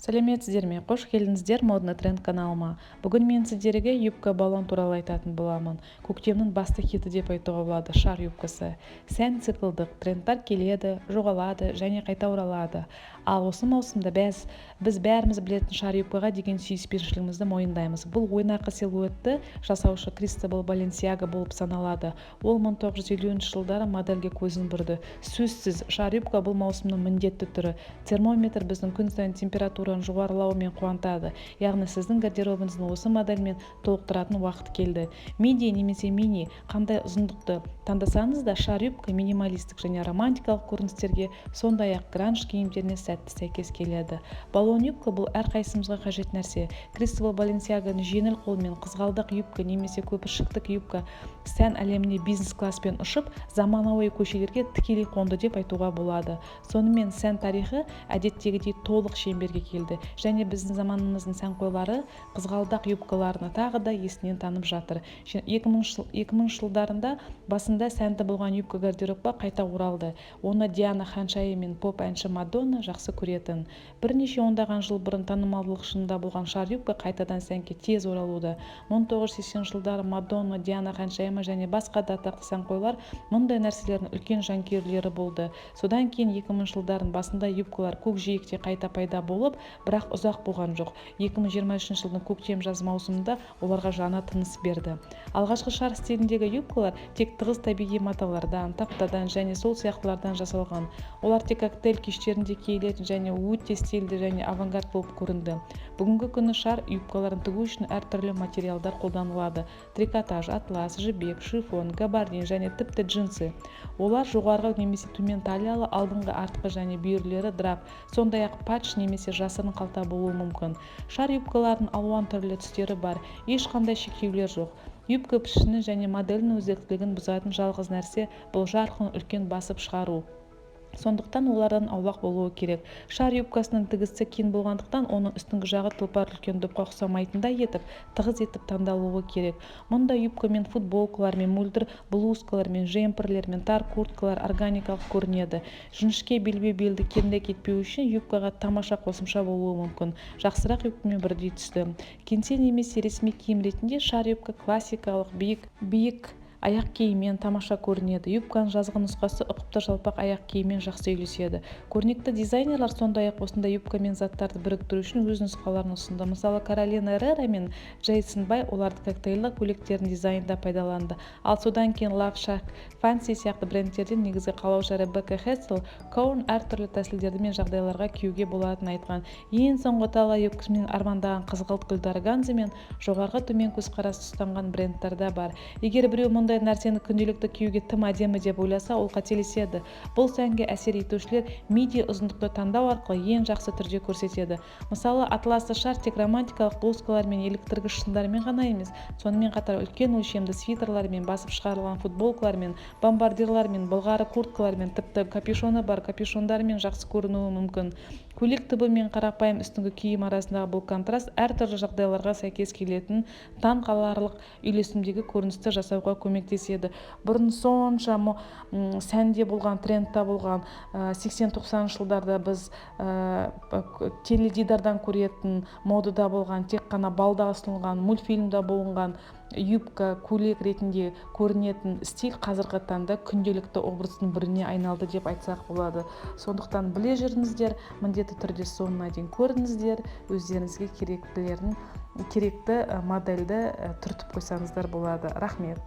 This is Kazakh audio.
Сәлеметсіздер ме? Қош келдіңіздер модный тренд каналыма. Бүгін мен сіздерге юбка баллон туралы айтатын боламын. Көктемнің басты хиті деп айтуға болады шар юбкасы. Сән циклдық, трендтар келеді, жоғалады және қайта оралады. Ал осы маусымда біз бәріміз білетін шар юбкаға деген сүйіспеншілігімізді мойындаймыз. Бұл ойнақы силуетті жасаушы Кристобал Баленсиага болып саналады. Ол 1950 жылдары модельге көзін бұрды. Сөзсіз, шар юбка бұл маусымның міндетті түрі. Термометр біздің күн сайын температураның жоғарылауымен қуантады. Яғни сіздің гардеробыңызды осы модельмен толықтыратын уақыт келді. Миди немесе мини қандай ұзындықты таңдасаңыз да, шар юбка минималистік және романтикалық көріністерге, сондай-ақ гранж киімдеріне сәтті сәйкес келеді. Баллон юбка бұл әрқайсымызға қажет нәрсе. Кристобал Баленсиаганың жеңіл қолмен қызғалдақ юбка немесе көпіршіктік юбка сән әлеміне бизнес-класспен ұшып, заманауи көшелерге тікелей қонды деп айтуға болады. Сонымен сән тарихы әдеттегідей толық шеңберге келді және біздің заманымыздың сәнқойлары қызғалдақ юбкаларына тағы да есінен танып жатыр. 2000 жылдарында басында сәнді болған юбка гардеробқа қайта оралды. Оны Диана Ханшайым мен поп әнші Мадонна жақсы көретін. Бірнеше ондаған жыл бұрын танымалдылық шыңында болған шар юбка қайтадан сәнге тез оралуда. 1980 жылдары Мадонна, Диана Ханшайым және басқа да атақты сәнқойлар мұндай нәрселердің үлкен жанкүйерлері болды. Содан кейін 2000 жылдардың басында юбкалар көкжиекте қайта пайда болып, бірақ ұзақ болған жоқ. 2023 жылдың көктем-жаз маусымында оларға жаңа тыныс берді. Алғашқы шар стиліндегі юбкалар тек тығыз табиғи маталардан, таптадан және сол сияқтылардан жасалған. Олар тек коктейль кештерінде киілетін және өте стильді және авангард болып көрінді. Бүгінгі күні шар юбкаларын тігу үшін әртүрлі материалдар қолданылады. Трикотаж, атлас, жібек, шифон, габардин және тіпті джинсы. Олар жоғарғы немесе төмен талиялы, алдыңғы артқы және бүйірлері драп, сондай-ақ патч немесе жасырын қалта болуы мүмкін. Шар юбкалардың алуан түрлі түстері бар, ешқандай шектеулер жоқ. Юбка пішіні және моделінің өзектілігін бұзатын жалғыз нәрсе бұл жарқын үлкен басып шығару. Сондықтан олардан аулақ болуы керек. Шар юбкасының тігісі кең болғандықтан оның үстіңгі жағы тұлпар үлкен допқа ұқсамайтындай етіп, тығыз етіп таңдалуы керек. Мұнда юбкамен футболкалармен, мөлдір блузкалармен, жемпірлермен, тар курткалар органикалық көрінеді. Жіңішке белбеу-белді кенде кетпеу үшін юбкаға тамаша қосымша болуы мүмкін. Жақсырақ юбкамен бірдей түсті. Кеңсе немесе ресми киім ретінде шар юбка классикалық биік аяқ киіммен тамаша көрінеді. Юбканың жазғы нұсқасы ұқыпты жалпақ аяқ киіммен жақсы үйлеседі. Көрнекті дизайнерлар сондай-ақ осындай юбкамен заттарды біріктіру үшін өз нұсқаларын ұсынды. Мысалы, Каролина Эррера мен Джейсон Бай оларды коктейльдік көйлектердің дизайнында пайдаланды. Ал содан кейін Love Shack, Fancy сияқты брендтерден негізгі қалаушы Ребекка Хессел, Коун әртүрлі тәсілдерді мен жағдайларға киюге болатынын айтқан. Ең соңғы талай юбкасымен армандаған қызғылт гүлді органза мен жоғарғы төмен көзқарас ұстанған брендтарда бар. Егер біреу мұндай нәрсені күнделікті киюге тым әдемі деп ойласа, ол қателеседі. Бұл сәнге әсер етушілер миди ұзындықты таңдау арқылы ең жақсы түрде көрсетеді. Мысалы, атласты шар тек романтикалық блузкалар мен еліктіргіш шыңдармен ғана емес, сонымен қатар үлкен өлшемді свитерлармен, басып шығарылған футболкалармен, бомбардирлармен, былғары курткалармен, тіпті капюшоны бар капюшондармен жақсы көрінуі мүмкін. Көйлек түбі мен қарапайым үстіңгі киім арасындағы бұл контраст әртүрлі жағдайларға сәйкес келетін таң қаларлық үйлесімдегі көріністі жасауға көмектеседі. Бұрын сонша сәнде болған, трендта болған 80-90 жылдарда біз теледидардан көретін, модада болған, тек қана балда ұсынылған, мультфильмда болған юбка, көйлек ретінде көрінетін стиль қазіргі таңда күнделікті образдың біріне айналды деп айтсақ болады. Сондықтан біле жүріңіздер, міндетті түрде соңына дейін көріңіздер, өздеріңізге керекті модельді түртіп қойсаңыздар болады. Рахмет.